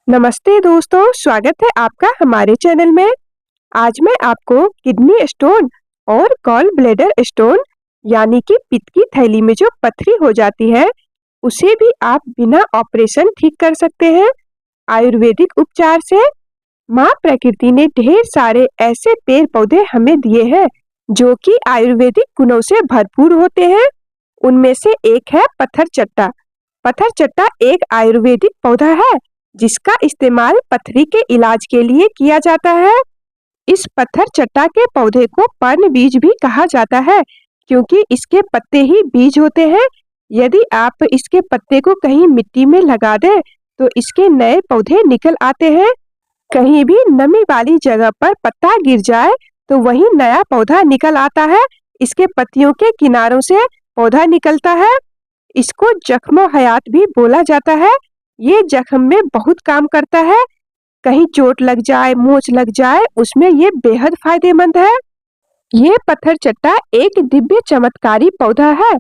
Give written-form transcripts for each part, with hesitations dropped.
नमस्ते दोस्तों, स्वागत है आपका हमारे चैनल में। आज मैं आपको किडनी स्टोन और गॉल ब्लैडर स्टोन यानी कि पित्त की थैली में जो पथरी हो जाती है, उसे भी आप बिना ऑपरेशन ठीक कर सकते हैं आयुर्वेदिक उपचार से। माँ प्रकृति ने ढेर सारे ऐसे पेड़ पौधे हमें दिए हैं जो कि आयुर्वेदिक गुणों से भरपूर होते हैं। उनमें से एक है पत्थर चट्टा। पत्थर चट्टा एक आयुर्वेदिक पौधा है जिसका इस्तेमाल पथरी के इलाज के लिए किया जाता है। इस पत्थर चट्टा के पौधे को पर्ण बीज भी कहा जाता है क्योंकि इसके पत्ते ही बीज होते हैं। यदि आप इसके पत्ते को कहीं मिट्टी में लगा दें तो इसके नए पौधे निकल आते हैं। कहीं भी नमी वाली जगह पर पत्ता गिर जाए तो वहीं नया पौधा निकल आता है। इसके पत्तियों के किनारों से पौधा निकलता है। इसको जख्मो हयात भी बोला जाता है। ये जख्म में बहुत काम करता है। कहीं चोट लग जाए, मोच लग जाए, उसमें ये बेहद फायदेमंद है। ये पत्थर चट्टा एक दिव्य चमत्कारी पौधा है।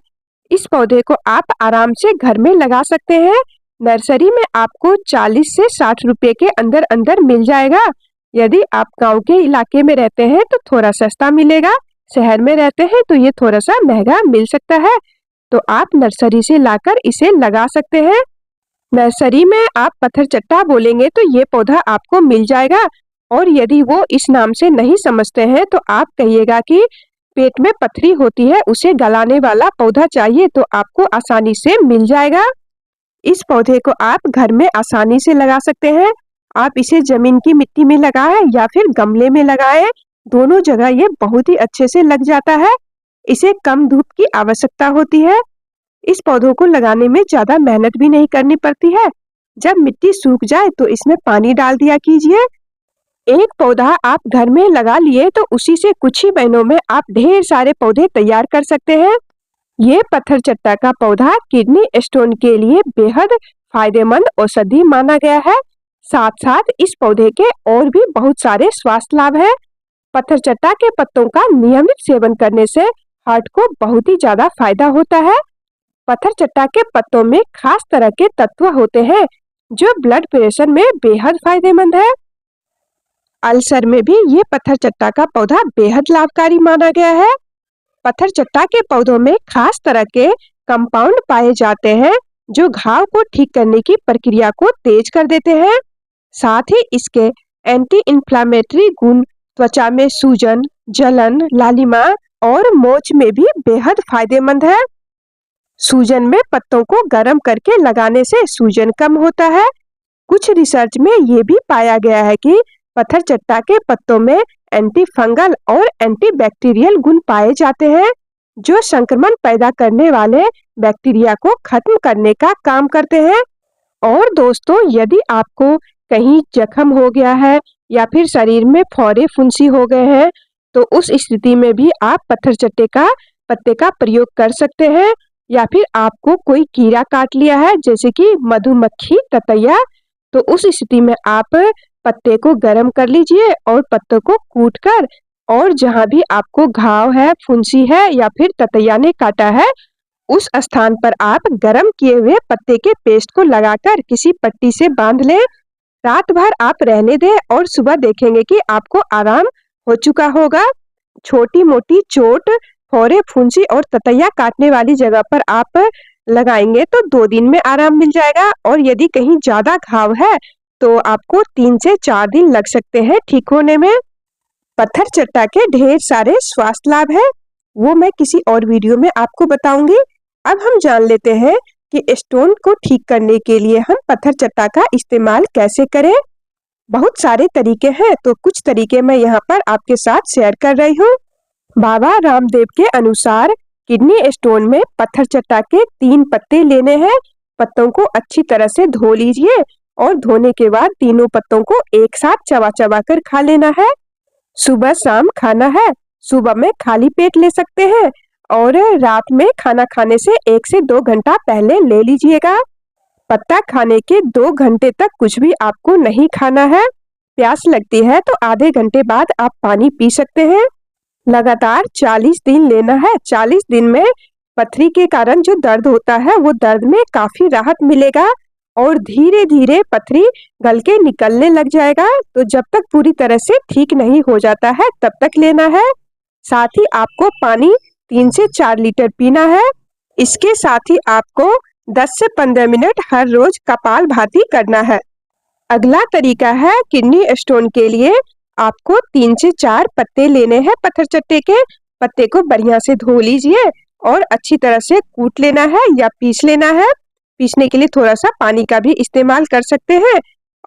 इस पौधे को आप आराम से घर में लगा सकते हैं। नर्सरी में आपको 40 से 60 रुपए के अंदर अंदर मिल जाएगा। यदि आप गांव के इलाके में रहते हैं तो थोड़ा सस्ता मिलेगा। शहर में रहते हैं तो ये थोड़ा सा महंगा मिल सकता है। तो आप नर्सरी से लाकर इसे लगा सकते हैं। नर्सरी में आप पत्थर चट्टा बोलेंगे तो ये पौधा आपको मिल जाएगा। और यदि वो इस नाम से नहीं समझते हैं तो आप कहिएगा कि पेट में पथरी होती है, उसे गलाने वाला पौधा चाहिए, तो आपको आसानी से मिल जाएगा। इस पौधे को आप घर में आसानी से लगा सकते हैं। आप इसे जमीन की मिट्टी में लगाएं या फिर गमले में लगाएं, दोनों जगह ये बहुत ही अच्छे से लग जाता है। इसे कम धूप की आवश्यकता होती है। इस पौधों को लगाने में ज्यादा मेहनत भी नहीं करनी पड़ती है। जब मिट्टी सूख जाए तो इसमें पानी डाल दिया कीजिए। एक पौधा आप घर में लगा लिए तो उसी से कुछ ही महीनों में आप ढेर सारे पौधे तैयार कर सकते हैं। ये पत्थर चट्टा का पौधा किडनी स्टोन के लिए बेहद फायदेमंद औषधि माना गया है। साथ साथ इस पौधे के और भी बहुत सारे स्वास्थ्य लाभ है। पत्थर चट्टा के पत्तों का नियमित सेवन करने से हार्ट को बहुत ही ज्यादा फायदा होता है। पत्थर चट्टा के पत्तों में खास तरह के तत्व होते हैं जो ब्लड प्रेशर में बेहद फायदेमंद है। अल्सर में भी ये पत्थर चट्टा का पौधा बेहद लाभकारी माना गया है। पत्थर चट्टा के पौधों में खास तरह के कंपाउंड पाए जाते हैं जो घाव को ठीक करने की प्रक्रिया को तेज कर देते हैं। साथ ही इसके एंटी इंफ्लेमेटरी गुण त्वचा में सूजन, जलन, लालिमा और मोच में भी बेहद फायदेमंद है। सूजन में पत्तों को गर्म करके लगाने से सूजन कम होता है। कुछ रिसर्च में ये भी पाया गया है कि पत्थर चट्टा के पत्तों में एंटी फंगल और एंटी बैक्टीरियल गुण पाए जाते हैं जो संक्रमण पैदा करने वाले बैक्टीरिया को खत्म करने का काम करते हैं। और दोस्तों, यदि आपको कहीं जख्म हो गया है या फिर शरीर में फोड़े फुंसी हो गए हैं तो उस स्थिति में भी आप पत्थर चट्टे का पत्ते का प्रयोग कर सकते हैं। या फिर आपको कोई कीड़ा काट लिया है जैसे कि मधुमक्खी, ततैया, तो उस स्थिति में आप पत्ते को गर्म कर लीजिए और पत्तों को कूटकर और जहां भी आपको घाव है, फुंसी है या फिर ततैया ने काटा है, उस स्थान पर आप गर्म किए हुए पत्ते के पेस्ट को लगाकर किसी पट्टी से बांध लें। रात भर आप रहने दें और सुबह देखेंगे कि आपको आराम हो चुका होगा। छोटी मोटी चोट, फोड़े फुंसी और ततैया काटने वाली जगह पर आप लगाएंगे तो 2 दिन में आराम मिल जाएगा। और यदि कहीं ज्यादा घाव है तो आपको 3 से 4 दिन लग सकते हैं ठीक होने में। पत्थर चट्टा के ढेर सारे स्वास्थ्य लाभ है, वो मैं किसी और वीडियो में आपको बताऊंगी। अब हम जान लेते हैं कि स्टोन को ठीक करने के लिए हम पत्थर चट्टा का इस्तेमाल कैसे करें। बहुत सारे तरीके हैं, तो कुछ तरीके मैं यहाँ पर आपके साथ शेयर कर रही हूँ। बाबा रामदेव के अनुसार किडनी स्टोन में पत्थर चट्टा के 3 पत्ते लेने हैं। पत्तों को अच्छी तरह से धो लीजिए और धोने के बाद तीनों पत्तों को एक साथ चबा चबा कर खा लेना है। सुबह शाम खाना है। सुबह में खाली पेट ले सकते हैं और रात में खाना खाने से 1 से 2 घंटा पहले ले लीजिएगा। पत्ता खाने के 2 घंटे तक कुछ भी आपको नहीं खाना है। प्यास लगती है तो आधे घंटे बाद आप पानी पी सकते हैं। लगातार 40 दिन लेना है। 40 दिन में पथरी के कारण जो दर्द होता है वो दर्द में काफी राहत मिलेगा और धीरे-धीरे पथरी गल के निकलने लग जाएगा। तो जब तक पूरी तरह से ठीक नहीं हो जाता है तब तक लेना है। साथ ही आपको पानी 3 से 4 लीटर पीना है। इसके साथ ही आपको 10 से 15 मिनट हर रोज कपालभाति करना है। अगला तरीका है किडनी स्टोन के लिए आपको 3 से 4 पत्ते लेने हैं पत्थरचट्टे के। पत्ते को बढ़िया से धो लीजिए और अच्छी तरह से कूट लेना है या पीस लेना है। पीसने के लिए थोड़ा सा पानी का भी इस्तेमाल कर सकते हैं।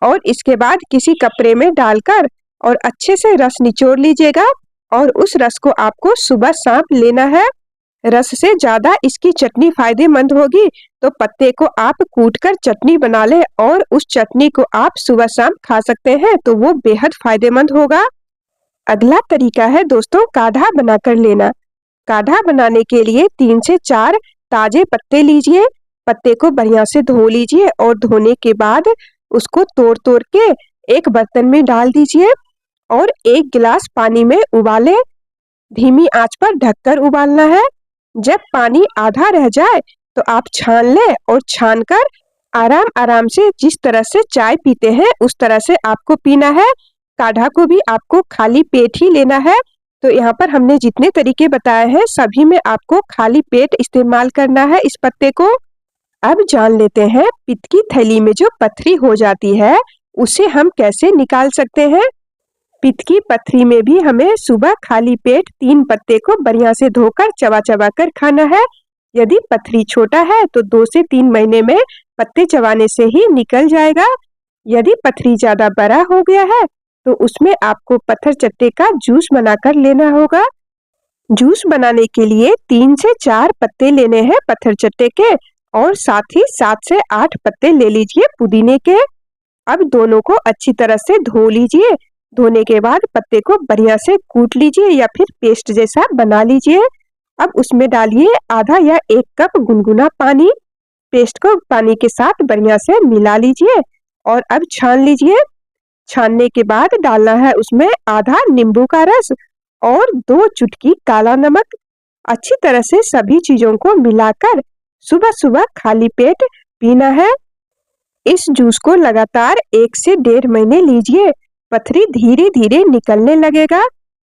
और इसके बाद किसी कपड़े में डालकर और अच्छे से रस निचोड़ लीजिएगा और उस रस को आपको सुबह शाम लेना है। रस से ज्यादा इसकी चटनी फायदेमंद होगी, तो पत्ते को आप कूटकर चटनी बना लें और उस चटनी को आप सुबह शाम खा सकते हैं, तो वो बेहद फायदेमंद होगा। अगला तरीका है दोस्तों काढ़ा बनाकर लेना। काढ़ा बनाने के लिए 3 से 4 ताजे पत्ते लीजिए। पत्ते को बढ़िया से धो लीजिए और धोने के बाद उसको तोड़-तोड़ के एक बर्तन में डाल दीजिए और 1 गिलास पानी में उबालें। धीमी आंच पर ढककर उबालना है। जब पानी आधा रह जाए तो आप छान लें और छानकर आराम-आराम से जिस तरह से चाय पीते हैं उस तरह से आपको पीना है। काढ़ा को भी आपको खाली पेट ही लेना है। तो यहाँ पर हमने जितने तरीके बताए हैं सभी में आपको खाली पेट इस्तेमाल करना है इस पत्ते को। अब जान लेते हैं पित्त की थैली में जो पथरी हो जाती है उसे हम कैसे निकाल सकते हैं। पित्त की पथरी में भी हमें सुबह खाली पेट 3 पत्ते को बढ़िया से धोकर चबा-चबा कर खाना है। यदि पथरी छोटा है तो 2 से 3 महीने में पत्ते चबाने से ही निकल जाएगा। यदि पथरी ज्यादा बड़ा हो गया है तो उसमें आपको पत्थरचट्टे का जूस बनाकर लेना होगा। जूस बनाने के लिए 3 से 4 पत्ते लेने हैं पत्थरचट्टे के और साथ ही 7 से 8 पत्ते ले लीजिए पुदीने के। अब दोनों को अच्छी तरह से धो लीजिए। धोने के बाद पत्ते को बढ़िया से कूट लीजिए या फिर पेस्ट जैसा बना लीजिए। अब उसमें डालिए आधा या 1 कप गुनगुना पानी। पेस्ट को पानी के साथ बढ़िया से मिला लीजिए और अब छान लीजिए। छानने के बाद डालना है उसमें आधा नींबू का रस और 2 चुटकी काला नमक। अच्छी तरह से सभी चीजों को मिलाकर सुबह-सुबह खाली पेट पीना है। इस जूस को लगातार 1 से 1.5 महीने लीजिए। पथरी धीरे-धीरे निकलने लगेगा।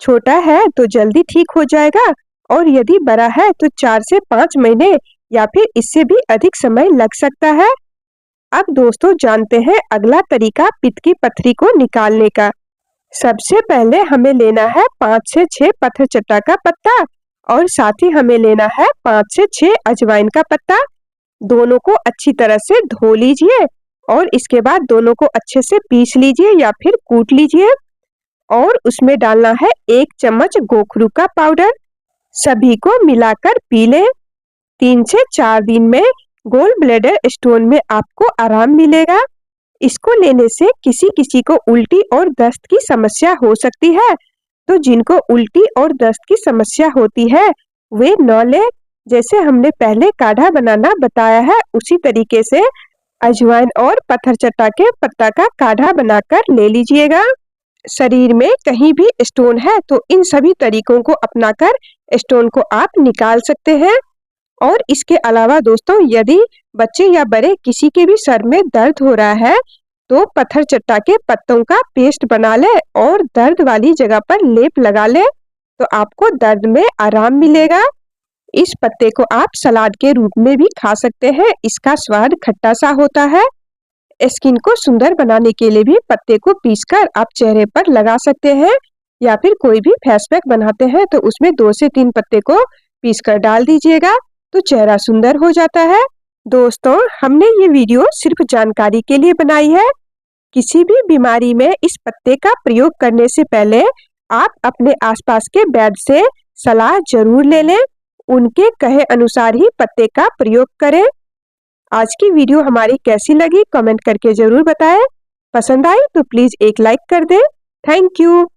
छोटा है तो जल्दी ठीक हो जाएगा और यदि बड़ा है तो 4 से 5 महीने या फिर इससे भी अधिक समय लग सकता है। अब दोस्तों जानते हैं अगला तरीका पित्त की पथरी को निकालने का। सबसे पहले हमें लेना है 5 से 6 पत्थरचट्टा का पत्ता और साथ ही हमें लेना है 5 से 6 अजवाइन का पत्ता। दोनों को अच्छी तरह से धो लीजिए और इसके बाद दोनों को अच्छे से पीस लीजिए या फिर कूट लीजिए और उसमें डालना है 1 चम्मच गोखरू का पाउडर। सभी को मिलाकर पी लें। 3 से 4 दिन में गोल ब्लैडर स्टोन में आपको आराम मिलेगा। इसको लेने से किसी-किसी को उल्टी और दस्त की समस्या हो सकती है, तो जिनको उल्टी और दस्त की समस्या होती है वे न लें। जैसे हमने पहले काढ़ा बनाना बताया है उसी तरीके से अजवाइन और पत्थरचट्टा के पत्ता का काढ़ा बनाकर ले लीजिएगा। शरीर में कहीं भी स्टोन है तो इन सभी तरीकों को अपनाकर स्टोन को आप निकाल सकते हैं। और इसके अलावा दोस्तों यदि बच्चे या बड़े किसी के भी सर में दर्द हो रहा है तो पत्थरचट्टा के पत्तों का पेस्ट बना ले और दर्द वाली जगह पर लेप लगा ले तो आपको दर्द में आराम मिलेगा। इस पत्ते को आप सलाद के रूप में भी खा सकते हैं। इसका स्वाद खट्टा सा होता है। स्किन को सुंदर बनाने के लिए भी पत्ते को पीसकर आप चेहरे पर लगा सकते हैं या फिर कोई भी फेस पैक बनाते हैं तो उसमें 2 से 3 पत्ते को पीसकर डाल दीजिएगा तो चेहरा सुंदर हो जाता है। दोस्तों हमने ये वीडियो सिर्फ जानकारी के लिए बनाई है। किसी भी बीमारी में इस पत्ते का प्रयोग करने से पहले आप अपने आसपास के वैद्य से सलाह जरूर ले लें। उनके कहे अनुसार ही पत्ते का प्रयोग करें। आज की वीडियो हमारी कैसी लगी कमेंट करके जरूर बताएं। पसंद आई तो प्लीज एक लाइक कर दें। Thank you.